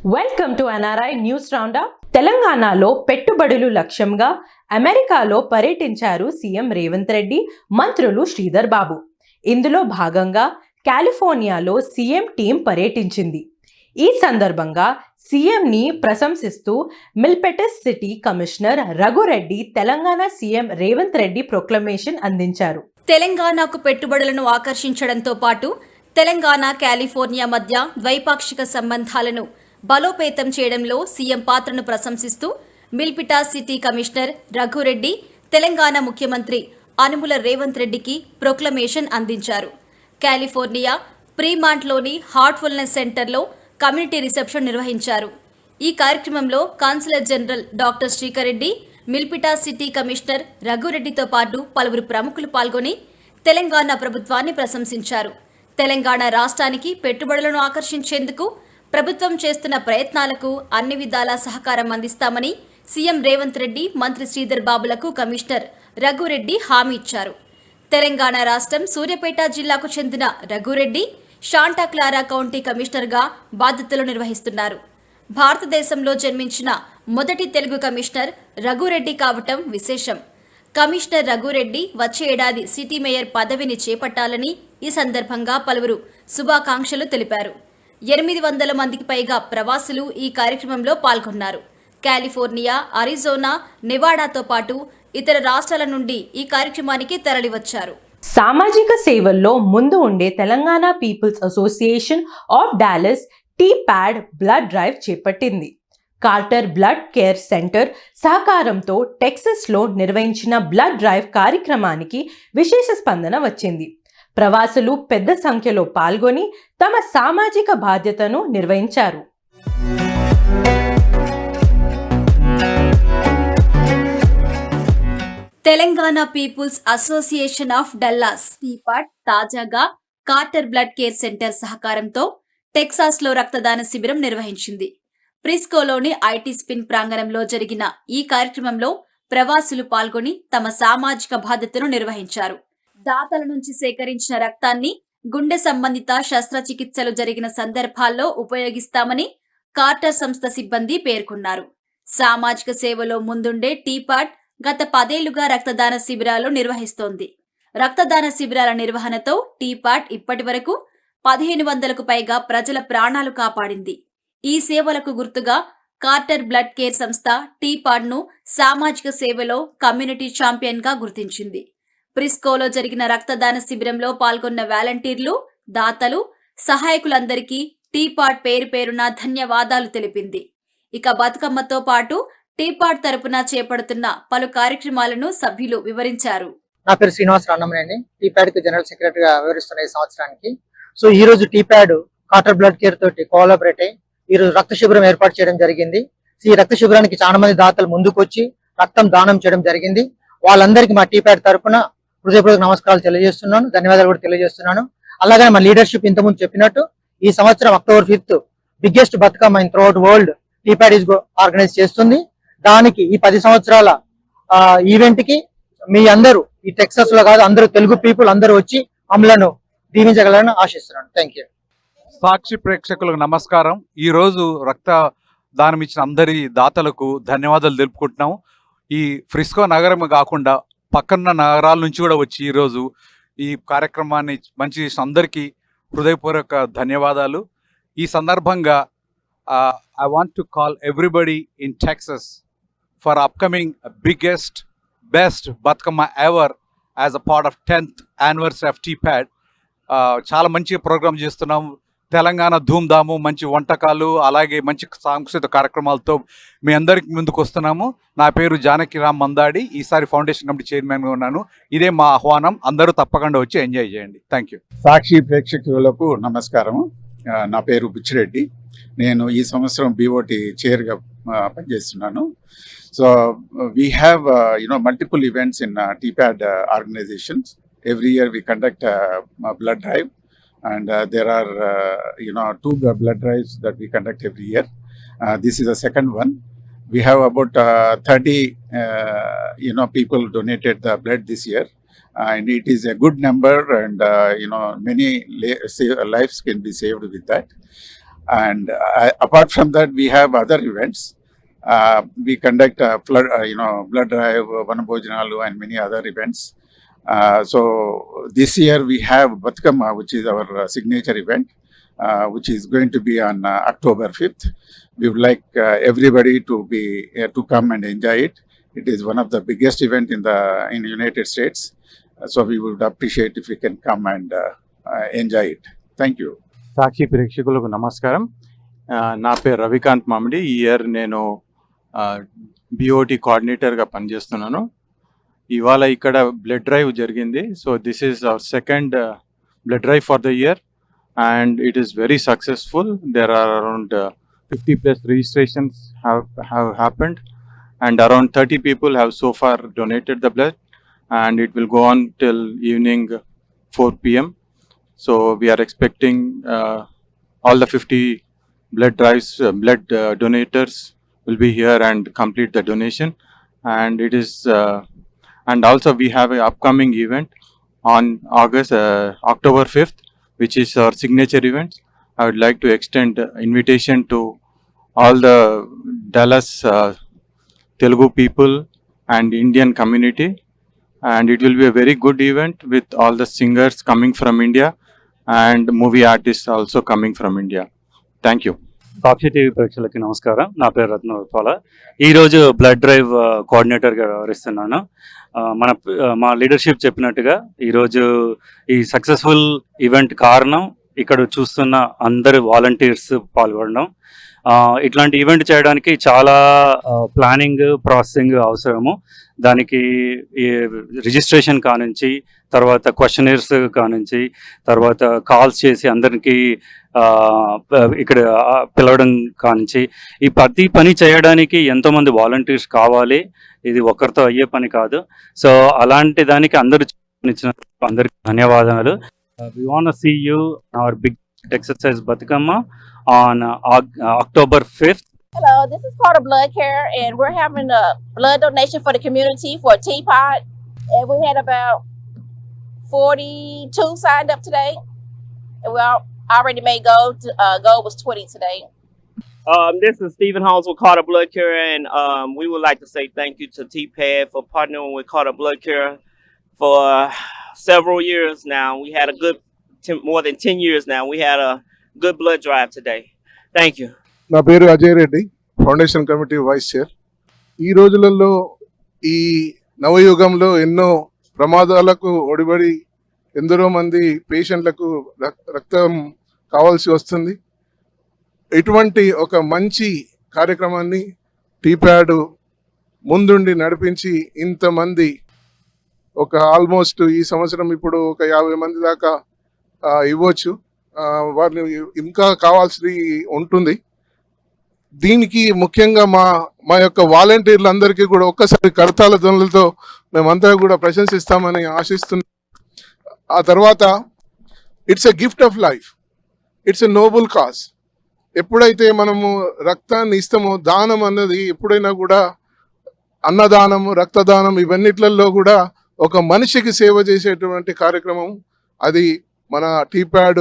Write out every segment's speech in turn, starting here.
Welcome to NRI news roundup. తెలంగాణలో పెట్టుబడులు లక్ష్యంగా అమెరికాలో పర్యటించారు సీఎం రేవంత్ రెడ్డి, మంత్రులు శ్రీధర్ బాబు. ఇందులో భాగంగా కాలిఫోర్నియాలో సీఎం టీం పర్యటించింది. ఈ సందర్భంగా సీఎంని ప్రశంసిస్తూ Milpitas city commissioner Raghu Reddy Telangana CM Revanth Reddy proclamation అందించారు. తెలంగాణకు పెట్టుబడులను ఆకర్షించడంతో పాటు తెలంగాణ కాలిఫోర్నియా మధ్య ద్వైపాక్షిక సంబంధాలను బలోపేతం చేయడంలో సీఎం పాత్రను ప్రశంసిస్తూ మిల్పిటా సిటీ కమిషనర్ రఘురెడ్డి తెలంగాణ ముఖ్యమంత్రి అనుముల రేవంత్ రెడ్డికి ప్రొక్లమేషన్ అందించారు. కాలిఫోర్నియా ప్రీమాంట్లోని హార్ట్ఫుల్నెస్ సెంటర్లో కమ్యూనిటీ రిసెప్షన్ నిర్వహించారు. ఈ కార్యక్రమంలో consular general doctor Srikar Reddy, మిల్పిటా city commissioner రఘురెడ్డితో పాటు పలువురు ప్రముఖులు పాల్గొని తెలంగాణ ప్రభుత్వాన్ని ప్రశంసించారు. తెలంగాణ రాష్ట్రానికి పెట్టుబడులను ఆకర్షించేందుకు ప్రభుత్వం చేస్తున్న ప్రయత్నాలకు అన్ని విధాలా సహకారం అందిస్తామని సీఎం రేవంత్ రెడ్డి, మంత్రి శ్రీధర్ బాబులకు కమిషనర్ రఘురెడ్డి హామీ ఇచ్చారు. తెలంగాణ రాష్ట్రం సూర్యాపేట జిల్లాకు చెందిన రఘురెడ్డి శాంటా క్లారా కౌంటీ కమిషనర్గా బాధ్యతలు నిర్వహిస్తున్నారు. భారతదేశంలో జన్మించిన మొదటి తెలుగు కమిషనర్ రఘురెడ్డి కావటం విశేషం. కమిషనర్ రఘురెడ్డి వచ్చే ఏడాది సిటీ మేయర్ పదవిని చేపట్టాలని ఈ సందర్భంగా పలువురు శుభాకాంక్షలు తెలిపారు. 800 మందికి పైగా ప్రవాసులు ఈ కార్యక్రమంలో పాల్గొన్నారు. కాలిఫోర్నియా, అరిజోనా, నెవాడాతో పాటు ఇతర రాష్ట్రాల నుండి ఈ కార్యక్రమానికి తరలివచ్చారు. సామాజిక సేవల్లో ముందు ఉండే Telangana people's association of Dallas TPAD blood drive చేపట్టింది. కార్టర్ బ్లడ్ కేర్ సెంటర్ సహకారంతో టెక్సస్లో నిర్వహించిన బ్లడ్ డ్రైవ్ కార్యక్రమానికి విశేష స్పందన వచ్చింది. ప్రవాసులు పెద్ద సంఖ్యలో పాల్గొని తమ సామాజిక బాధ్యతను నిర్వహించారు. Telangana people's association of Dallas TPAD తాజాగా కార్టర్ బ్లడ్ కేర్ సెంటర్ సహకారంతో టెక్సాస్లో రక్తదాన శిబిరం నిర్వహించింది. ప్రిస్కోలోని ఐటీ స్పిన్ ప్రాంగణంలో జరిగిన ఈ కార్యక్రమంలో ప్రవాసులు పాల్గొని తమ సామాజిక బాధ్యతను నిర్వహించారు. దాతల నుంచి సేకరించిన రక్తాన్ని గుండె సంబంధిత శస్త్రచికిత్సలు జరిగిన సందర్భాల్లో ఉపయోగిస్తామని కార్టర్ సంస్థ సిబ్బంది పేర్కొన్నారు. సామాజిక సేవలో ముందుండే టీ-ప్యాడ్ గత 10 ఏళ్లుగా రక్తదాన శిబిరాలు నిర్వహిస్తోంది. రక్తదాన శిబిరాల నిర్వహణతో టీ-ప్యాడ్ ఇప్పటి వరకు 1500కు పైగా ప్రజల ప్రాణాలు కాపాడింది. ఈ సేవలకు గుర్తుగా కార్టర్ బ్లడ్ కేర్ సంస్థ టీ-ప్యాడ్ను సామాజిక సేవలో కమ్యూనిటీ ఛాంపియన్ గా గుర్తించింది. ప్రిస్కోలో జరిగిన రక్తదాన శిబిరంలో పాల్గొన్న వాలంటీర్లు, దాతలు, సహాయకులందరికీ టీ-ప్యాడ్ పేరు పేరున ధన్యవాదాలు తెలిపింది. ఇక బతుకమ్మతో పాటు టీ-ప్యాడ్ తరపున చేపడుతున్న పలు కార్యక్రమాలను సభ్యులు వివరించారు. నా పేరు శ్రీనివాస్ రామయ్య, టీ-ప్యాడ్ కి జనరల్ సెక్రటరీగా వివరిస్తున్న ఈ సంవత్సరానికి. సో ఈ రోజు టీ-ప్యాడ్ కార్టర్ బ్లడ్ కేర్ తోటి కోలాబరేట్ అయ్యి ఈ రోజు రక్త శిబిరం ఏర్పాటు చేయడం జరిగింది. ఈ రక్త శిబిరానికి చాలా మంది దాతలు ముందుకు వచ్చి రక్తం దానం చేయడం జరిగింది. వాళ్ళందరికీ మా టీ-ప్యాడ్ తరపున హృదయపూర్వక నమస్కారాలు తెలియజేస్తున్నాను, ధన్యవాదాలు కూడా తెలియజేస్తున్నాను. అలాగే మా లీడర్షిప్ ఇంతకుముందు చెప్పినట్టు ఈ సంవత్సరం October 5th biggest Bathukamma in throughout world tea-pad is organise చేస్తుంది. దానికి ఈ 10 సంవత్సరాల ఈవెంట్ కి మీ అందరూ ఈ టెక్సాస్ లో కాదు అందరూ తెలుగు పీపుల్ అందరూ వచ్చి మమ్మలను దీవించగలరని ఆశిస్తున్నాను. Thank you. సాక్షి ప్రేక్షకులకు నమస్కారం. ఈ రోజు రక్త దానం ఇచ్చిన అందరి దాతలకు ధన్యవాదాలు తెలుపుకుంటున్నాం. ఈ ఫ్రిస్కో నగరం కాకుండా పక్కన నగరాల నుంచి కూడా వచ్చి ఈరోజు ఈ కార్యక్రమాన్ని మంచి చేసిన అందరికీ హృదయపూర్వక ధన్యవాదాలు. ఈ సందర్భంగా I want to call everybody in Texas for upcoming biggest best Bathukamma ever as a part of 10th anniversary of tea-pad. చాలా మంచి ప్రోగ్రామ్ చేస్తున్నాం. తెలంగాణ ధూమ్ధాము, మంచి వంటకాలు, అలాగే మంచి సాంస్కృతిక కార్యక్రమాలతో మీ అందరికి ముందుకు వస్తున్నాము. నా పేరు జానకిరామ్ మందాడి. ఈసారి ఫౌండేషన్ కమిటీ చైర్మన్గా ఉన్నాను. ఇదే మా ఆహ్వానం. అందరూ తప్పకుండా వచ్చి ఎంజాయ్ చేయండి. Thank you. సాక్షి ప్రేక్షకులకు నమస్కారం. నా పేరు బుచ్చిరెడ్డి. నేను ఈ సంవత్సరం బీఓటీ చైర్గా పనిచేస్తున్నాను. So we have multiple events in TPAD organisations. Every year we conduct blood drive. And there are 2 blood drives that we conduct every year. This is the second one. We have about 30 people donated the blood this year, and it is a good number, and many lives can be saved with that. And apart from that, we have other events. We conduct blood drive, Vanabhojanalu, and many other events. So this year we have Batkama, which is our signature event, which is going to be on October 5th. We would like everybody to come and enjoy it. It is one of the biggest event in the United States. So we would appreciate if you can come and enjoy it. Thank you. సాక్షి ప్రేక్షకులకు నమస్కారం. నా పేరు రవికాంత్ మామిడి. ఈ year నేను BOT కోఆర్డినేటర్గా పనిచేస్తున్నాను. ఇవాళ ఇక్కడ బ్లడ్ డ్రైవ్ జరిగింది. So this is our second blood drive for the year and it is very successful. There are around 50+ registrations have happened and around 30 people have so far donated the blood, and it will go on till evening 4 p.m. So we are expecting all the 50 blood donators will be here and complete the donation. And it is and also we have an upcoming event on October 5th, which is our signature event. I would like to extend invitation to all the Dallas Telugu people and Indian community, and it will be a very good event with all the singers coming from India and movie artists also coming from India. Thank you. Sakshi TV ప్రేక్షకులకి నమస్కారం. నా పేరు రత్నపాల. ఈరోజు blood drive కోఆర్డినేటర్గా వ్యవహరిస్తున్నాను. మా leadership చెప్పినట్టుగా ఈరోజు ఈ successful event కారణం ఇక్కడ చూస్తున్న అందరు వాలంటీర్స్ పాల్గొనడం. ఇట్లాంటి ఈవెంట్ చేయడానికి చాలా ప్లానింగ్ ప్రాసెసింగ్ అవసరము. దానికి రిజిస్ట్రేషన్ కానుంచి, తర్వాత క్వశ్చనర్స్ కానుంచి, తర్వాత కాల్స్ చేసి అందరికీ ఇక్కడ పిలవడం కానుంచి, ఈ ప్రతి పని చేయడానికి ఎంతోమంది వాలంటీర్స్ కావాలి. ఇది ఒక్కరితో అయ్యే పని కాదు. సో అలాంటి దానికి అందరూ ఇచ్చిన అందరికి ధన్యవాదాలు. We want to see you our big exercise Batkama on October 5th. Hello, this is Carter Blood Care, and we're having a blood donation for the community for a teapot. And we had about 42 signed up today, and we already made goal. Goal was 20 today. This is Stephen Holmes with Carter Blood Cure, and we would like to say thank you to TPAD for partnering with Carter Blood Cure for several years now. We had a good, more than 10 years now. We had a good blood drive today. Thank you. నా పేరు Ajay Reddy, foundation committee vice chair. ఈ రోజులలో ఈ నవయుగంలో ఎన్నో ప్రమాదాలకు ఒడిబడి ఎందరో మంది పేషెంట్లకు రక్తం కావాల్సి వస్తుంది. ఇటువంటి ఒక మంచి కార్యక్రమాన్ని టీప్యాడ్ ముందుండి నడిపించి ఇంతమంది ఒక ఆల్మోస్ట్ ఈ సంవత్సరం ఇప్పుడు ఒక 50 మంది దాకా ఇవ్వచ్చు. వారిని ఇంకా కావాల్సి ఉంటుంది. దీనికి ముఖ్యంగా మా యొక్క వాలంటీర్లందరికీ కూడా ఒక్కసారి కరతాళ ధ్వనులతో మేమంతా కూడా ప్రశంసిస్తామని ఆశిస్తున్నాం. ఆ తర్వాత it's a gift of life, it's a noble cause. ఎప్పుడైతే మనము రక్తాన్ని ఇస్తామో, దానం అన్నది ఎప్పుడైనా కూడా అన్నదానము, రక్తదానం ఇవన్నిట్లలో కూడా ఒక మనిషికి సేవ చేసేటువంటి కార్యక్రమం. అది మన టీప్యాడ్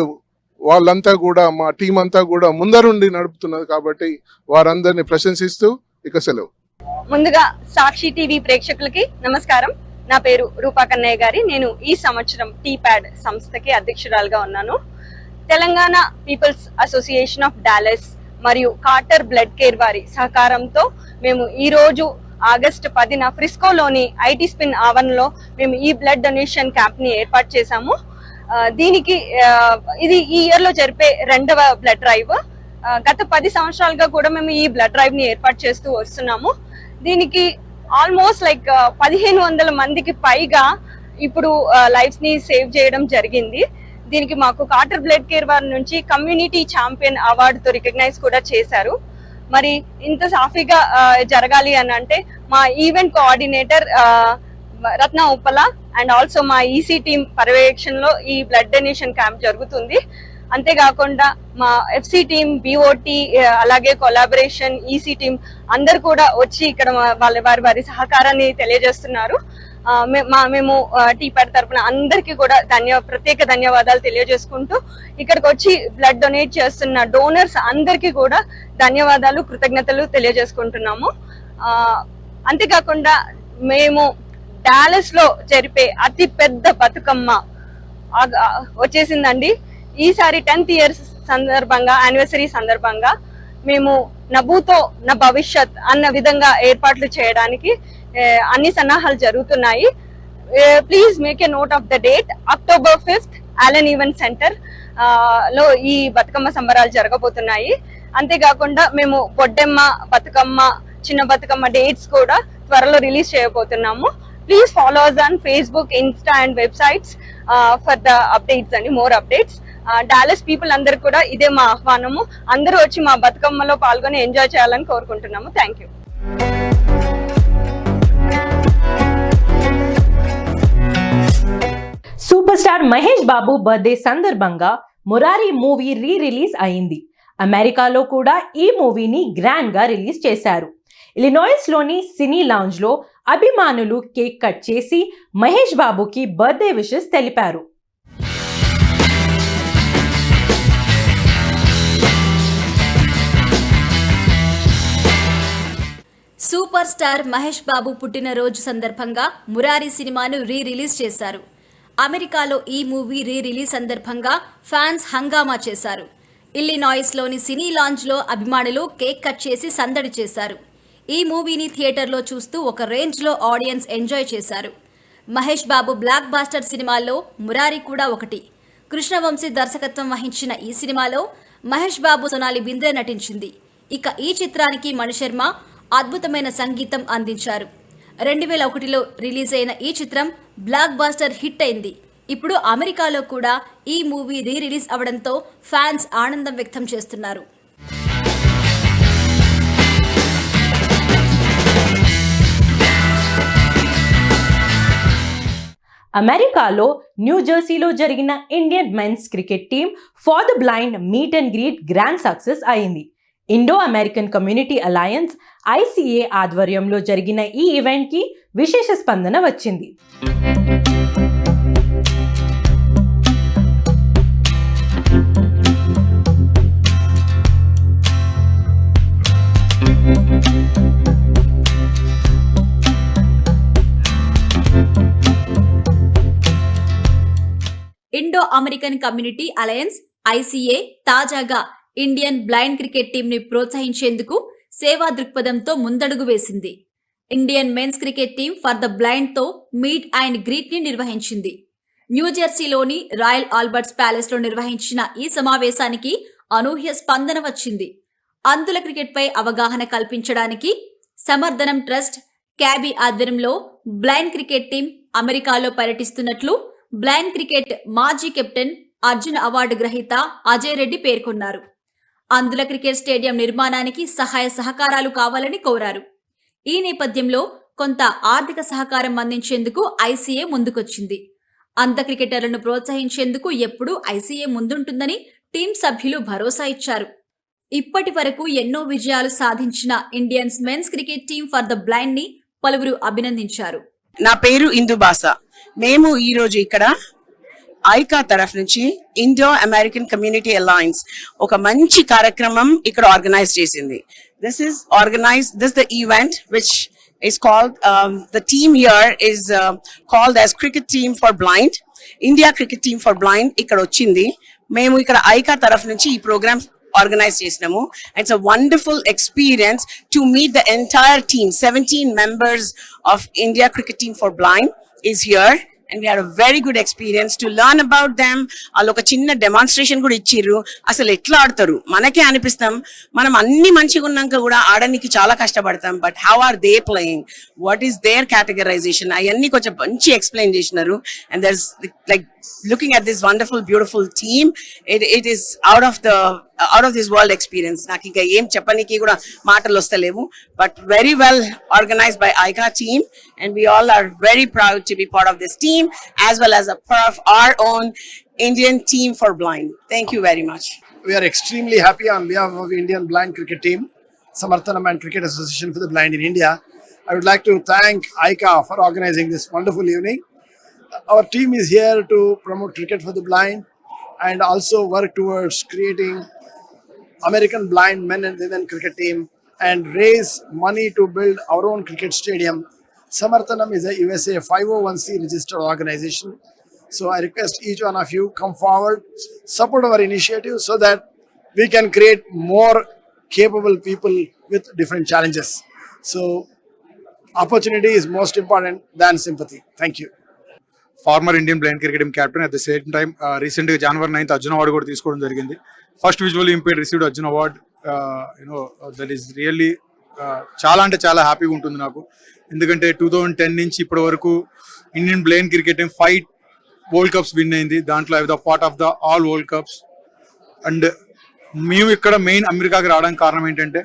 వాళ్ళంతా కూడా, మా టీం అంతా కూడా ముందరుండి నడుపుతున్నది. కాబట్టి వారందరినీ ప్రశంసిస్తూ ఇక సెలవు. ముందుగా సాక్షి టీవీ ప్రేక్షకులకి నమస్కారం. నా పేరు రూపా కన్నయ్య గారి. నేను ఈ సంవత్సరం టీప్యాడ్ సంస్థకి అధ్యక్షురాలుగా ఉన్నాను. Telangana people's association of Dallas మరియు కార్టర్ బ్లడ్ కేర్ వారి సహకారంతో మేము ఈ రోజు ఆగస్టు 10న ఫ్రిస్కోలోని ఐటీ స్పిన్ ఆవరణలో మేము ఈ బ్లడ్ డొనేషన్ క్యాంప్ ని ఏర్పాటు చేశాము. దీనికి ఇది ఈ ఇయర్ లో జరిపే 2వ బ్లడ్ డ్రైవ్. గత 10 సంవత్సరాలుగా కూడా మేము ఈ బ్లడ్ డ్రైవ్ ని ఏర్పాటు చేస్తూ వస్తున్నాము. దీనికి ఆల్మోస్ట్ 1500 మందికి పైగా ఇప్పుడు లైఫ్స్ ని సేవ్ చేయడం జరిగింది. దీనికి మాకు కార్టర్ బ్లడ్ కేర్ వారి నుంచి కమ్యూనిటీ ఛాంపియన్ అవార్డుతో రికగ్నైజ్ కూడా చేశారు. మరి ఇంత సాఫీగా జరగాలి అని అంటే మా event coordinator Ratna Uppala and also మా ఈసీ టీం పర్యవేక్షణలో ఈ బ్లడ్ డొనేషన్ క్యాంప్ జరుగుతుంది. అంతేకాకుండా మా ఎఫ్సి టీం, బిఓటి, అలాగే కొలాబరేషన్, ఈసీ టీం అందరు కూడా వచ్చి ఇక్కడ వారి సహకారాన్ని తెలియజేస్తున్నారు. మేము టీపాడ్ తరపున అందరికీ కూడా ప్రత్యేక ధన్యవాదాలు తెలియజేసుకుంటూ ఇక్కడికి వచ్చి బ్లడ్ డొనేట్ చేస్తున్న డోనర్స్ అందరికీ కూడా ధన్యవాదాలు, కృతజ్ఞతలు తెలియజేసుకుంటున్నాము. అంతేకాకుండా మేము డాలస్ లో జరిపే అతి పెద్ద బతుకమ్మ వచ్చేసిందండి. ఈసారి 10th ఇయర్స్ సందర్భంగా, యానివర్సరీ సందర్భంగా మేము నభూతో నా భవిష్యత్ అన్న విధంగా ఏర్పాట్లు చేయడానికి అన్ని సన్నాహాలు జరుగుతున్నాయి. Please make a note of the date. October 5th Allen event centre లో ఈ బతుకమ్మ సంబరాలు జరగబోతున్నాయి. అంతేకాకుండా మేము బొడ్డెమ్మ, బతుకమ్మ, చిన్న బతుకమ్మ డేట్స్ కూడా త్వరలో రిలీజ్ చేయబోతున్నాము. Please follow us on Facebook, Insta and websites for the updates and more updates. Dallas people అందరు కూడా ఇదే మా ఆహ్వానము. అందరూ వచ్చి మా బతుకమ్మలో పాల్గొని ఎంజాయ్ చేయాలని కోరుకుంటున్నాము. Thank you. Super star Mahesh Babu birthday సందర్భంగా మురారి మూవీ రిలీజ్ అయింది. అమెరికాలో కూడా ఈ మూవీని గ్రాండ్ గా రిలీజ్ చేశారు. ఇలినాయిస్ లోని సినీ లాంజ్ లో అభిమానులు కేక్ కట్ చేసి మహేష్ బాబుకి బర్త్డే విషెస్ తెలిపారు. సూపర్ స్టార్ మహేష్ బాబు పుట్టినరోజు సందర్భంగా మురారి సినిమాను రిలీజ్ చేశారు. అమెరికాలో ఈ మూవీ రిలీజ్ సందర్భంగా ఫ్యాన్స్ హంగామా చేశారు. ఇల్లినాయిస్ లోని సినీ లాంజ్ లో అభిమానులు కేక్ కట్ చేసి సందడి చేశారు. ఈ మూవీని థియేటర్లో చూస్తూ ఒక రేంజ్ లో ఆడియన్స్ ఎంజాయ్ చేశారు. మహేష్ బాబు బ్లాక్ బాస్టర్ సినిమాల్లో మురారి కూడా ఒకటి. కృష్ణవంశీ దర్శకత్వం వహించిన ఈ సినిమాలో మహేష్ బాబు, సోనాలి బింద్రే నటించింది. ఇక ఈ చిత్రానికి మణిశర్మ అద్భుతమైన సంగీతం అందించారు. 2001లో రిలీజ్ అయిన ఈ చిత్రం బ్లాక్ బాస్టర్ హిట్ అయింది. ఇప్పుడు అమెరికాలో కూడా ఈ మూవీ రిలీజ్ అవడంతో ఫ్యాన్స్ ఆనందం వ్యక్తం చేస్తున్నారు. అమెరికాలో న్యూజెర్సీలో జరిగిన Indian men's cricket team for the blind meet and greet grand success అయింది. Indo American community alliance ICA ఆధ్వర్యంలో జరిగిన ఈ ఈవెంట్కి విశేష స్పందన వచ్చింది. Indo American community alliance ICA తాజాగా ఇండియన్ బ్లైండ్ క్రికెట్ టీంని ప్రోత్సహించేందుకు సేవా దృక్పథంతో ముందడుగు వేసింది. Indian men's cricket team for the blind తో మీట్ అండ్ గ్రీట్ ని నిర్వహించింది. న్యూజెర్సీలోని రాయల్ ఆల్బర్ట్స్ ప్యాలెస్ లో నిర్వహించిన ఈ సమావేశానికి అనూహ్య స్పందన వచ్చింది. అంధుల క్రికెట్ పై అవగాహన కల్పించడానికి సమర్థనం ట్రస్ట్ క్యాబీ ఆధ్వర్యంలో బ్లైండ్ క్రికెట్ టీం అమెరికాలో పర్యటిస్తున్నట్లు బ్లైండ్ క్రికెట్ మాజీ కెప్టెన్, అర్జున్ అవార్డు గ్రహీత అజయ్ రెడ్డి పేర్కొన్నారు. అంధుల క్రికెట్ స్టేడియం నిర్మాణానికి సహాయ సహకారాలు కావాలని కోరారు. ఈ నేపథ్యంలో కొంత ఆర్థిక సహకారం అందించేందుకు ICA ముందుకొచ్చింది. అంధ క్రికెటర్లను ప్రోత్సహించేందుకు ఎప్పుడూ ICA ముందుంటుందని టీం సభ్యులు భరోసా ఇచ్చారు. ఇప్పటి వరకు ఎన్నో విజయాలు సాధించిన Indians men's cricket team for the blind ని పలువురు అభినందించారు. నా పేరు ఇందు బాసా. మేము ఈ రోజు ఇక్కడ ఐకా తరఫు నుంచి ఇండో అమెరికన్ కమ్యూనిటీ అలయన్స్ ఒక మంచి కార్యక్రమం ఇక్కడ ఆర్గనైజ్ చేసింది. This the event which is called the team here is called as Cricket Team for Blind, India Cricket Team for Blind. ఇక్కడ వచ్చింది. మేము ఇక్కడ ఐకా తరఫు నుంచి ఈ ప్రోగ్రామ్ organize చేసినాము. It's a wonderful experience to meet the entire team. 17 members of India Cricket Team for Blind is here. And we had a very good experience to learn about them. వాళ్ళు ఒక చిన్న demonstration కూడా ఇచ్చిర్రు. అసలు ఎట్లా ఆడతారు మనకే అనిపిస్తాం, మనం అన్ని మంచిగా ఉన్నాక కూడా ఆడడానికి చాలా కష్టపడతాం. But how are they playing, what is there categorization, అవన్నీ కొంచెం మంచి ఎక్స్ప్లెయిన్ చేసినారు. And others like looking at this wonderful beautiful team, it is out of this world experience. నాకు ఇంకా ఏం చెప్పడానికి కూడా మాటలు వస్తలేవు. But very well organized by ICA team, and we all are very proud to be part of this team as well as a part of our own Indian team for blind. Thank you very much. We are extremely happy on behalf of Indian Blind Cricket Team, Samarthanam and Cricket Association for the Blind in India. I would like to thank ICA for organizing this wonderful evening. Our team is here to promote cricket for the blind and also work towards creating American blind men and women cricket team and raise money to build our own cricket stadium. Samarthanam is a USA 501c registered organization. So I request each one of you come forward, support our initiative so that we can create more capable people with different challenges. So opportunity is most important than sympathy. Thank you. Former Indian blind cricket team captain at the same time రీసెంట్గా January 9th Arjun award కూడా తీసుకోవడం జరిగింది. First visually impaired received Arjun award. That is really చాలా అంటే చాలా హ్యాపీగా ఉంటుంది నాకు. ఎందుకంటే 2010 నుంచి ఇప్పటి వరకు Indian blind cricket team 5 world cups win అయింది. దాంట్లో I the part of the all world cups. And మేము ఇక్కడ మెయిన్ అమెరికాకి రావడానికి కారణం ఏంటంటే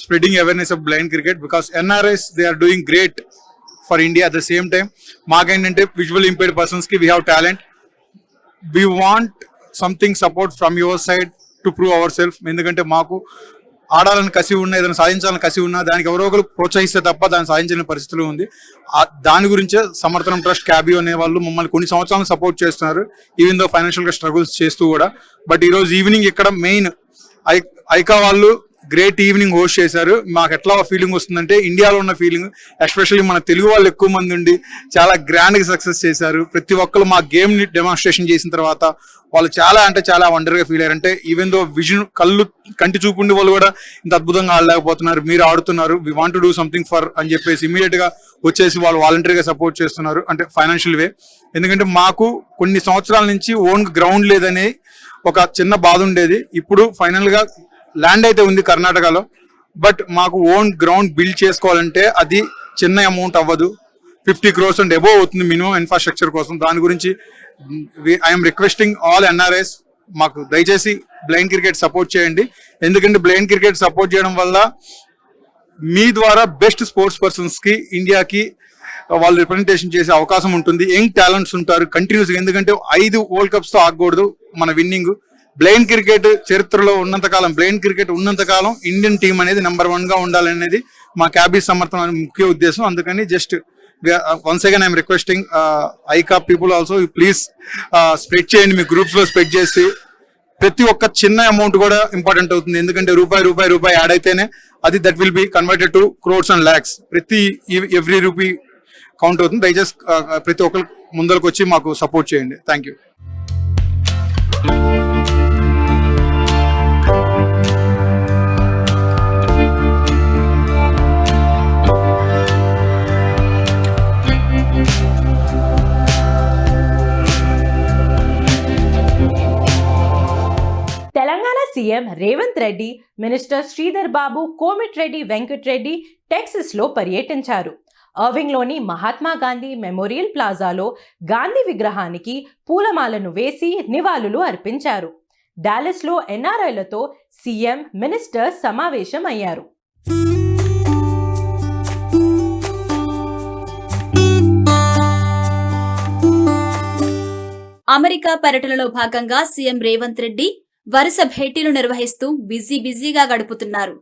spreading awareness of blind cricket because NRIs they are doing great for India. At the same time మాకేంటంటే visual impaired persons కి we have talent. We want something support from your side to prove our self. ఎందుకంటే మాకు ఆడాలని కసి ఉన్నా, ఏదైనా సాధించాలని కసి ఉన్నా దానికి ఎవరో ఒకరు ప్రోత్సహిస్తే తప్ప దాన్ని సాధించలేని పరిస్థితులు ఉంది. దాని గురించే సమర్థనం ట్రస్ట్ క్యాబియో అనే వాళ్ళు మమ్మల్ని కొన్ని సంవత్సరాలు సపోర్ట్ చేస్తున్నారు, ఈవెన్ దో ఫైనాన్షియల్ గా స్ట్రగుల్స్ చేస్తూ కూడా. బట్ ఈ రోజు ఈవినింగ్ ఇక్కడ మెయిన్ ఐకా వాళ్ళు గ్రేట్ ఈవినింగ్ హోస్ట్ చేశారు. మాకు ఎట్లా ఫీలింగ్ వస్తుందంటే ఇండియాలో ఉన్న ఫీలింగ్, ఎస్పెషల్లీ మన తెలుగు వాళ్ళు ఎక్కువ మంది ఉండి చాలా గ్రాండ్ గా సక్సెస్ చేశారు. ప్రతి ఒక్కరు మా గేమ్ ని డెమాన్స్ట్రేషన్ చేసిన తర్వాత వాళ్ళు చాలా అంటే చాలా వండర్ గా ఫీల్ అయ్యారు. అంటే ఈవెన్ దో విజన్ కంటి చూపుండి వాళ్ళు కూడా ఇంత అద్భుతంగా ఆడలేకపోతున్నారు, మీరు ఆడుతున్నారు, we want to do something for అని చెప్పేసి ఇమీడియట్ గా వచ్చేసి వాళ్ళు వాలంటరీగా సపోర్ట్ చేస్తున్నారు. అంటే ఫైనాన్షియల్ వే. ఎందుకంటే మాకు కొన్ని సంవత్సరాల నుంచి ఓన్ గ్రౌండ్ లేదనే ఒక చిన్న బాధ ఉండేది. ఇప్పుడు ఫైనల్ గా ల్యాండ్ అయితే ఉంది కర్ణాటకలో, బట్ మాకు ఓన్ గ్రౌండ్ బిల్డ్ చేసుకోవాలంటే అది చిన్న అమౌంట్ అవ్వదు. 50 crores అండ్ అబోవ్ అవుతుంది మినిమం ఇన్ఫ్రాస్ట్రక్చర్ కోసం. దాని గురించి ఐఎమ్ రిక్వెస్టింగ్ ఆల్ ఎన్ఆర్ఐస్, మాకు దయచేసి బ్లైండ్ క్రికెట్ సపోర్ట్ చేయండి. ఎందుకంటే బ్లైండ్ క్రికెట్ సపోర్ట్ చేయడం వల్ల మీ ద్వారా బెస్ట్ స్పోర్ట్స్ పర్సన్స్ కి ఇండియాకి వాళ్ళు రిప్రజెంటేషన్ చేసే అవకాశం ఉంటుంది. యంగ్ టాలెంట్స్ ఉంటారు కంటిన్యూస్గా. ఎందుకంటే 5 వరల్డ్ కప్స్ తో ఆగకూడదు మన విన్నింగ్. బ్లైండ్ క్రికెట్ చరిత్రలో ఉన్నంతకాలం, బ్లైండ్ క్రికెట్ ఉన్నంతకాలం ఇండియన్ టీం అనేది నెంబర్ 1 గా ఉండాలనేది మా క్యాబీ సమర్థన ముఖ్య ఉద్దేశం. అందుకని just once again I'm requesting ICA people also please spread చేయండి, మీ గ్రూప్స్ లో స్ప్రెడ్ చేసి. ప్రతి ఒక్క చిన్న అమౌంట్ కూడా ఇంపార్టెంట్ అవుతుంది. ఎందుకంటే రూపాయి యాడ్ అయితేనే అది that will be converted to crores and lakhs. Every rupee count అవుతుంది. దయచేసి ప్రతి ఒక్కరు ముందరకు వచ్చి మాకు సపోర్ట్ చేయండి. Thank you. Telangana CM Revanth Reddy, minister Sridhar Babu, Komatireddy Venkatareddy టెక్సస్లో పర్యటించారు. అర్వింగ్లోని మహాత్మా గాంధీ మెమోరియల్ ప్లాజాలో గాంధీ విగ్రహానికి పూలమాలను వేసి నివాళులు అర్పించారు. డాలస్లో ఎన్ఆర్ఐలతో సీఎం, మినిస్టర్ సమావేశం అయ్యారు. అమెరికా పర్యటనలో భాగంగా సీఎం రేవంత్ రెడ్డి వరుస భేటీలు నిర్వహిస్తూ బిజీగా గడుపుతున్నారు.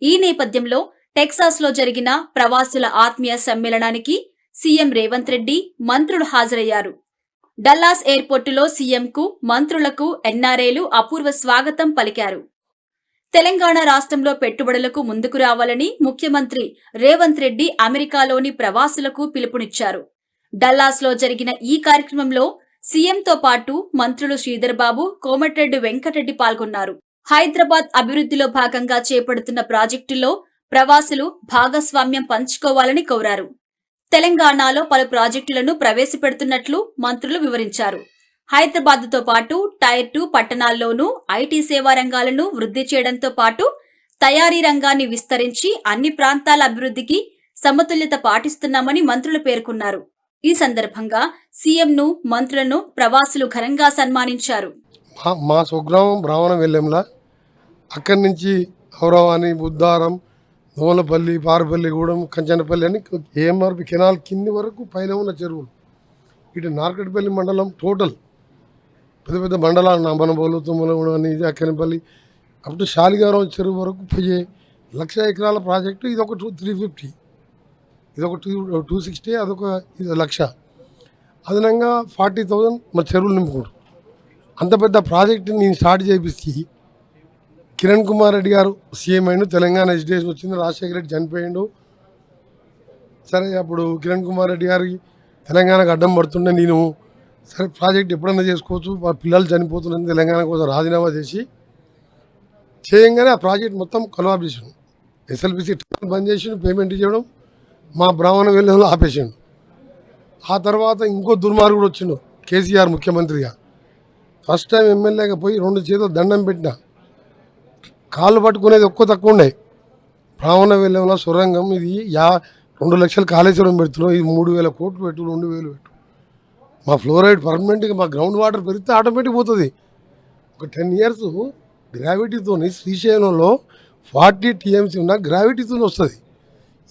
ఈ నేపథ్యంలో టెక్సాస్లో జరిగిన ప్రవాసుల ఆత్మీయ సమ్మేళనానికి సీఎం రేవంత్ రెడ్డి, మంత్రులు హాజరయ్యారు. డల్లాస్ ఎయిర్పోర్టులో సీఎంకు, మంత్రులకు ఎన్ఆర్ఐలు అపూర్వ స్వాగతం పలికారు. తెలంగాణ రాష్ట్రంలో పెట్టుబడులకు ముందుకు రావాలని ముఖ్యమంత్రి రేవంత్ రెడ్డి అమెరికాలోని ప్రవాసులకు పిలుపునిచ్చారు. డల్లాస్లో జరిగిన ఈ కార్యక్రమంలో సీఎంతో పాటు మంత్రులు శ్రీధర్ బాబు, కోమటిరెడ్డి వెంకటరెడ్డి పాల్గొన్నారు. హైదరాబాద్ అభివృద్ధిలో భాగంగా చేపడుతున్న ప్రాజెక్టుల్లో ప్రవాసులు భాగస్వామ్యం పంచుకోవాలని కోరారు. తెలంగాణలో పలు ప్రాజెక్టులను ప్రవేశపెడుతున్నట్లు మంత్రులు వివరించారు. హైదరాబాద్తో పాటు టైర్ 2 పట్టణాల్లోనూ ఐటీ సేవా రంగాలను వృద్ధి చేయడంతో పాటు తయారీ రంగాన్ని విస్తరించి అన్ని ప్రాంతాల అభివృద్ధికి సమతుల్యత పాటిస్తున్నామని మంత్రులు పేర్కొన్నారు. ఈ సందర్భంగా సీఎంను, మంత్రులను ప్రవాసులు ఘనంగా సన్మానించారు. మా స్వగ్రామం బ్రాహ్మణ వెల్లెంలా, అక్కడి నుంచి ఔరవాణి, బుద్ధారం, దోమలపల్లి, పారపల్లిగూడెం, కంచనపల్లి అని ఏఎంఆర్పి కెనాల్ కింది వరకు పైన ఉన్న చెరువులు. ఇటు నార్కట్పల్లి మండలం టోటల్ పెద్ద పెద్ద మండలాలు, నామనబోలు, తుమ్మలగూడెం అని, అక్కనపల్లి అప్ టు శాలిగారం చెరువు వరకు 1,00,000 ఎకరాల ప్రాజెక్టు. ఇది ఒక 350. ఇది ఒక 260, అదొక 1,00,000. అదనంగా 40,000 మరి చెరువులు నింపుకుంటారు. అంత పెద్ద ప్రాజెక్ట్ని నేను స్టార్ట్ చేపిస్తే కిరణ్ కుమార్ రెడ్డి గారు సీఎం అయిండు, తెలంగాణ ఎడ్యుకేషన్ వచ్చింది, రాజశేఖర రెడ్డి చనిపోయిండు. సరే అప్పుడు కిరణ్ కుమార్ రెడ్డి గారికి తెలంగాణకు అడ్డం పడుతుండే నేను సరే ప్రాజెక్ట్ ఎప్పుడన్నా చేసుకోవచ్చు, మా పిల్లలు చనిపోతున్నారని తెలంగాణ కోసం రాజీనామా చేయంగానే ఆ ప్రాజెక్ట్ మొత్తం కన్వాప్ చేసాడు. ఎస్ఎల్బిసి బంద్ చేసిండు, పేమెంట్ ఇవ్వడం మా బ్రాహ్మణ వెళ్ళడంలో ఆపేసాడు. ఆ తర్వాత ఇంకో దుర్మార్గుడు వచ్చిండు కేసీఆర్ ముఖ్యమంత్రిగా. ఫస్ట్ టైం ఎమ్మెల్యేగా పోయి 2 చేతులు దండం పెట్టిన, కాళ్ళు పట్టుకునేది ఒక్కో తక్కువ ఉండే. బ్రాహ్మణ వెళ్ళంలో సొరంగం ఇది 2 లక్షలు కాళేశ్వరం పెడుతున్నాం, ఇది 3,000 కోట్లు పెట్టు, 2,000 పెట్టు. మా ఫ్లోరైడ్ పర్మనెంట్గా మా గ్రౌండ్ వాటర్ పెరిగితే ఆటోమేటిక్ పోతుంది. ఒక 10 years గ్రావిటీతో శ్రీశైలంలో 40 TMC ఉన్న గ్రావిటీతో వస్తుంది.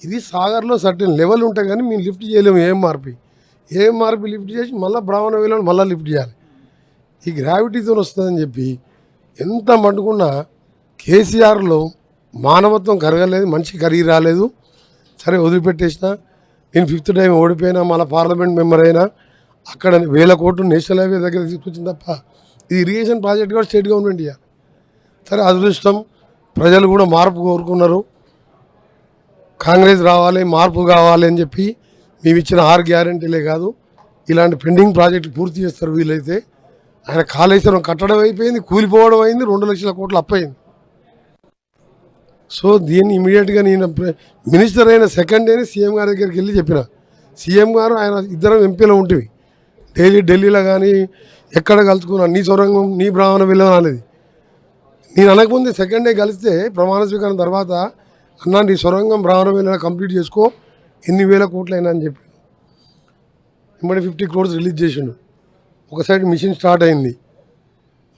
ఇది సాగర్లో సర్టెన్ లెవెల్ ఉంటాయి కానీ మేము లిఫ్ట్ చేయలేము. ఏఎంఆర్పి లిఫ్ట్ చేసి మళ్ళీ బ్రాహ్మణ వేలను మళ్ళీ లిఫ్ట్ చేయాలి. ఈ గ్రావిటీతో వస్తుందని చెప్పి ఎంత మట్టుకున్నా కేసీఆర్లో మానవత్వం కరగలేదు, మనిషి కరిగి రాలేదు. సరే వదిలిపెట్టేసిన. నేను 5th టైం ఓడిపోయినా, మళ్ళీ పార్లమెంట్ మెంబర్ అయినా, అక్కడ 1,000 కోట్లు నేషనల్ హైవే దగ్గర తీసుకొచ్చింది తప్ప ఇది ఇరిగేషన్ ప్రాజెక్ట్ కూడా స్టేట్ గవర్నమెంట్ ఇవ్వాలి. సరే అదృష్టం, ప్రజలు కూడా మార్పు కోరుకున్నారు. కాంగ్రెస్ రావాలి, మార్పు కావాలి అని చెప్పి మేము ఇచ్చిన 6 గ్యారెంటీలే కాదు, ఇలాంటి పెండింగ్ ప్రాజెక్టులు పూర్తి చేస్తారు వీలైతే. ఆయన కాళేశ్వరం కట్టడం అయిపోయింది, కూలిపోవడం అయింది, 2 లక్షల కోట్లు అప్పయింది. సో దీన్ని ఇమీడియట్గా నేను మినిస్టర్ అయిన సెకండ్ డేనే సీఎం గారి దగ్గరికి వెళ్ళి చెప్పిన. సీఎం గారు ఆయన ఇద్దరం ఎంపీలో ఉంటుంది, ఢిల్లీలో కానీ ఎక్కడ కలుసుకున్నా నీ సొరంగం నీ బ్రాహ్మణ వెళ్ళడం అనేది. నేను అనకముందే సెకండ్ డే కలిస్తే ప్రమాణ స్వీకారం తర్వాత అన్నా నీ సొరంగం బ్రాహ్మణ వెళ్ళిన కంప్లీట్ చేసుకో, ఎన్ని 1,000 కోట్లు అయినా అని చెప్పి ఇమ్మడి 50 crores రిలీజ్ చేసిండు. ఒక సైడ్ మిషన్ స్టార్ట్ అయింది,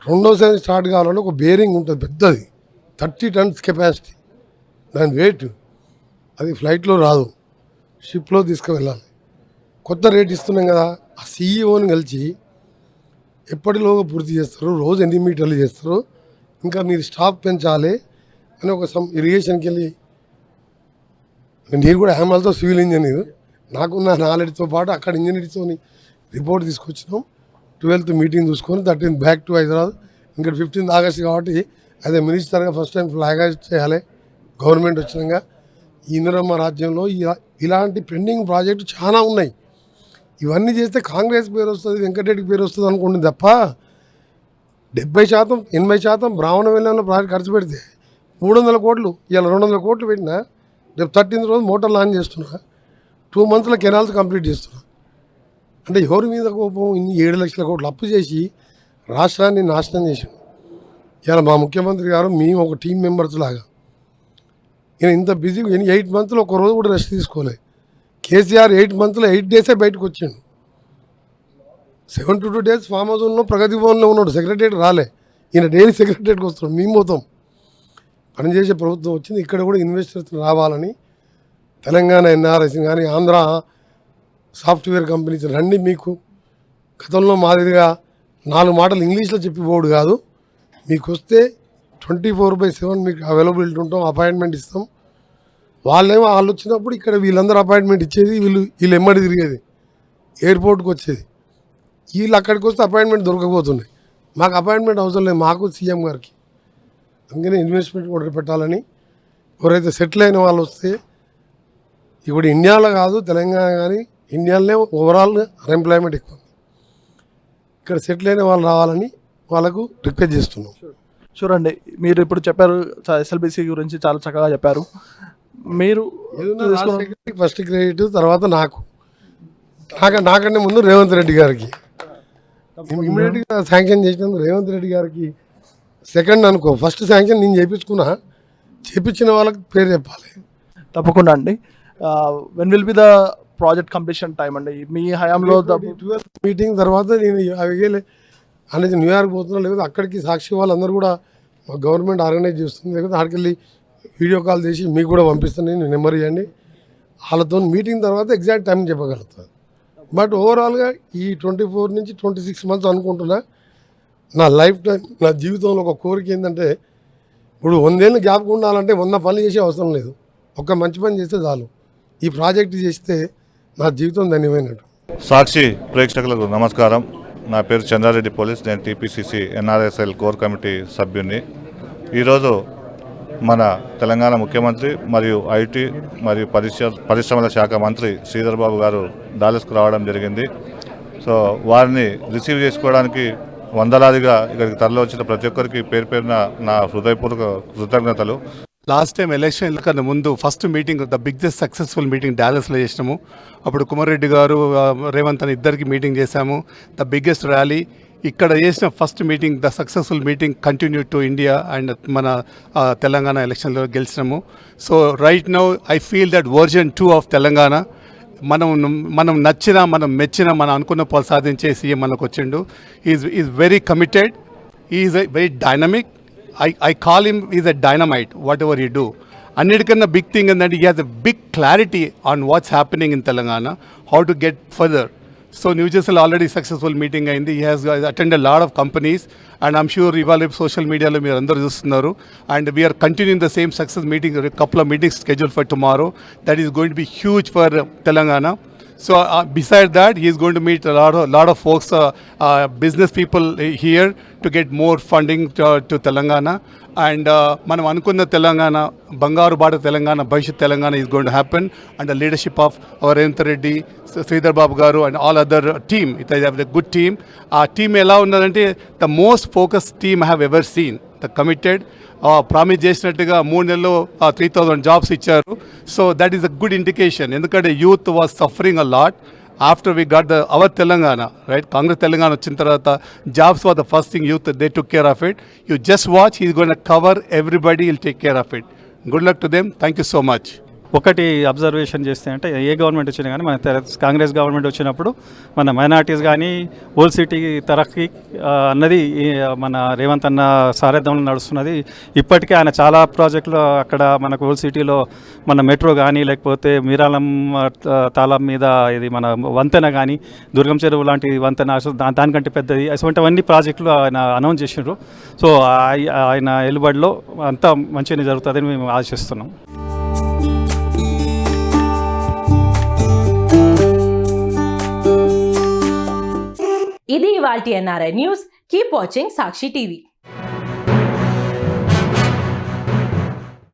రెండో సైడ్ స్టార్ట్ కావాలంటే ఒక బేరింగ్ ఉంటుంది పెద్దది, 30 tons కెపాసిటీ, దాని వెయిట్. అది ఫ్లైట్లో రాదు, షిప్లో తీసుకువెళ్ళాలి. కొత్త రేట్ ఇస్తున్నాం కదా, ఆ సీఈఓని కలిసి ఎప్పటిలోగా పూర్తి చేస్తారు, రోజు ఎన్ని మీటర్లు చేస్తారు, ఇంకా మీరు స్టాఫ్ పెంచాలి అని ఒక ఇరిగేషన్కి వెళ్ళి నేను కూడా హ్యామల్తో సివిల్ ఇంజనీర్, నాకున్న నాలెడ్జ్తో పాటు అక్కడ ఇంజనీర్తో రిపోర్ట్ తీసుకొచ్చినాం. 12th మీటింగ్ చూసుకొని 13th బ్యాక్ టు హైదరాబాద్. ఇంకా 15th August కాబట్టి అదే మినిస్టర్గా ఫస్ట్ టైం ఫ్లాగ్ హాయిస్ట్ చేయాలి గవర్నమెంట్ వచ్చినాక. ఈ ఇందిరమ్మ రాజ్యంలో ఇలాంటి పెండింగ్ ప్రాజెక్టు చాలా ఉన్నాయి. ఇవన్నీ చేస్తే కాంగ్రెస్ పేరు వస్తుంది, వెంకటరెడ్డి పేరు వస్తుంది అనుకుంటుంది తప్ప 70% 80% బ్రాహ్మణ వెళ్ళంలో ప్రాజెక్ట్ ఖర్చు పెడితే 300 కోట్లు, ఇలా 200 కోట్లు పెట్టినా రేపు 13th రోజు మోటార్ లాంచ్ చేస్తున్నా, 2 monthsలో కెనాల్స్ కంప్లీట్ చేస్తున్నా. అంటే ఎవరి మీద కోపం? ఇన్ని 7 లక్షల కోట్లు అప్పు చేసి రాష్ట్రాన్ని నాశనం చేసాం. ఇలా మా ముఖ్యమంత్రి గారు మేము ఒక టీం మెంబర్స్ లాగా ఈయన ఇంత బిజీ 8 monthsలో ఒక రోజు కూడా రెస్ట్ తీసుకోలేదు. కేసీఆర్ 8 monthsలో 8 days బయటకు వచ్చాడు. 72 days ఫామ్ హౌస్లో ప్రగతి భవన్లో ఉన్నాడు, సెక్రటరియట్ రాలే. ఈయన డైలీ సెక్రటరియట్కి వస్తున్నాడు. మేము పోతాం, పనిచేసే ప్రభుత్వం వచ్చింది. ఇక్కడ కూడా ఇన్వెస్టర్స్ రావాలని తెలంగాణ ఎన్ఆర్ఐస్ కానీ ఆంధ్ర సాఫ్ట్వేర్ కంపెనీస్ రండి, మీకు గతంలో మాదిరిగా 4 మాటలు ఇంగ్లీష్లో చెప్పిపోడు కాదు, మీకు వస్తే 24/7 మీకు అవైలబిలిటీ ఉంటాం, అపాయింట్మెంట్ ఇస్తాం. వాళ్ళు వచ్చినప్పుడు ఇక్కడ వీళ్ళందరూ అపాయింట్మెంట్ ఇచ్చేది, వీళ్ళు ఎమ్మడి తిరిగేది, ఎయిర్పోర్ట్కి వచ్చేది. వీళ్ళు అక్కడికి వస్తే అపాయింట్మెంట్ దొరకకపోతున్నాయి. మాకు అపాయింట్మెంట్ అవసరం లేదు, మాకు సీఎం గారికి. అందుకనే ఇన్వెస్ట్మెంట్ కూడా పెట్టాలని, ఎవరైతే సెటిల్ అయిన వాళ్ళు వస్తే, ఇప్పుడు ఇండియాలో కాదు తెలంగాణ కానీ ఇండియాలోనే ఓవరాల్ అన్ఎంప్లాయ్మెంట్ ఎక్కువ, ఇక్కడ సెటిల్ అయిన వాళ్ళు రావాలని వాళ్ళకు రిక్వెస్ట్ చేస్తున్నాం. చూడండి, మీరు ఇప్పుడు చెప్పారు ఎస్ఎల్బిసి గురించి చాలా చక్కగా చెప్పారు. మీరు ఫస్ట్ క్రెడిట్ తర్వాత నాకంటే ముందు రేవంత్ రెడ్డి గారికి ఇమీడియట్గా శాంక్షన్ చేసినందుకు రేవంత్ రెడ్డి గారికి సెకండ్ అనుకో. ఫస్ట్ శాంక్షన్ నేను చేయించిన వాళ్ళకి పేరు చెప్పాలి. తప్పకుండా అండి. When will be the project completion time అండి మీ హయాంలో? 12th మీటింగ్ తర్వాత నేను అనేది న్యూయార్క్ పోతున్నాను, లేకపోతే అక్కడికి సాక్షి వాళ్ళందరూ కూడా మా గవర్నమెంట్ ఆర్గనైజ్ చేస్తుంది, లేకపోతే అక్కడికి వెళ్ళి వీడియో కాల్ చేసి మీకు కూడా పంపిస్తాను, నేను నెంబర్ ఇవ్వండి. వాళ్ళతో మీటింగ్ తర్వాత ఎగ్జాక్ట్ టైం చెప్పగలుగుతాను. బట్ ఓవరాల్గా ఈ 24 నుంచి 26 months అనుకుంటున్నా. నా లైఫ్ టైం, నా జీవితంలో ఒక కోరిక ఏంటంటే, ఇప్పుడు 100 ఏళ్ళు గ్యాప్ ఉండాలంటే 100 పనులు చేసే అవసరం లేదు, ఒక్క మంచి పని చేస్తే చాలు. ఈ ప్రాజెక్ట్ చేస్తే నా జీవితం ధన్యమైనట్టు. సాక్షి ప్రేక్షకులకు నమస్కారం. నా పేరు చంద్రారెడ్డి పోలీస్. నేను టీపీసీసీ ఎన్ఆర్ఎస్ఎల్ కోర్ కమిటీ సభ్యుని. ఈరోజు మన తెలంగాణ ముఖ్యమంత్రి మరియు ఐటీ మరియు పరిశ్రమల శాఖ మంత్రి శ్రీధర్ బాబు గారు డాలస్కు రావడం జరిగింది. సో వారిని రిసీవ్ చేసుకోవడానికి వందలాదిగా ఇక్కడికి తరలివచ్చిన ప్రతి ఒక్కరికి పేరు పేరున నా హృదయపూర్వక కృతజ్ఞతలు. లాస్ట్ టైం ఎలక్షన్ కన్నా ముందు first meeting, the biggest successful meeting డాలస్లో చేసినాము. అప్పుడు కుమారెడ్డి గారు, రేవంత్ అని ఇద్దరికి మీటింగ్ చేశాము. ద బిగ్గెస్ట్ ర్యాలీ ఇక్కడ చేసిన first meeting, the successful meeting continue to India and మన తెలంగాణ ఎలక్షన్లో గెలిచినాము. So right now I feel that version 2 of Telangana. మనం నచ్చిన, మనం మెచ్చిన, మనం అనుకున్న పలు సాధించే సీఎం మనకు వచ్చిండు. Is very committed, is very dynamic. I call him, he's a dynamite, whatever he do. అన్నిటికన్నా బిగ్ థింగ్ ఏంటంటే he has a big clarity on what's happening in Telangana, how to get further. So New Jersey already successful meeting అయింది. He has attended a lot of companies and I'm sure ఇవాళ social మీడియాలో మీరు అందరూ చూస్తున్నారు. And we are continuing the same success meeting, a couple of meetings scheduled for tomorrow. That is going to be huge for Telangana. So besides that, he is going to meet a lot of folks, business people here to get more funding to Telangana. And మనం అనుకున్న తెలంగాణ, బంగారు బాట తెలంగాణ, భవిష్యత్ Telangana is going to happen under the leadership of our Revanth Reddy, Sridhar Babu గారు and all other team. It is a good team. ఆ team ఎలా ఉన్నదంటే the most focused team I have ever seen. The committed, promise చేసినట్టుగా 3 నెలల్లో 3,000 జాబ్స్ ఇచ్చారు. So that is a good indication. ఎందుకంటే youth was suffering a lot after we got our Telangana, right? Congress Telangana వచ్చిన తర్వాత jobs was the first thing youth they took care of it. You just watch, he is going to cover everybody, will take care of it. Good luck to them. Thank you so much. ఒకటి observation చేస్తే అంటే ఏ government వచ్చినా కానీ మన Congress government వచ్చినప్పుడు మన minorities కానీ old city తరక్కి అన్నది మన రేవంత్ అన్న సారథ్యంలో నడుస్తున్నది. ఇప్పటికే ఆయన చాలా ప్రాజెక్టులు అక్కడ మనకు ఓల్డ్ సిటీలో మన మెట్రో కానీ, లేకపోతే మీరాలం తాళం మీద ఇది మన వంతెన కానీ, దుర్గం చెరువు లాంటి వంతెన, దానికంటే పెద్దది, అటువంటివన్నీ ప్రాజెక్టులు ఆయన అనౌన్స్ చేసినారు. సో ఆయన ఎలుబడిలో అంతా మంచిగానే జరుగుతుందని మేము ఆశిస్తున్నాం. ఇది ఇవాల్టి ఎన్ఆర్ఐ న్యూస్. కీప్ వాచింగ్ సాక్షి టీవీ.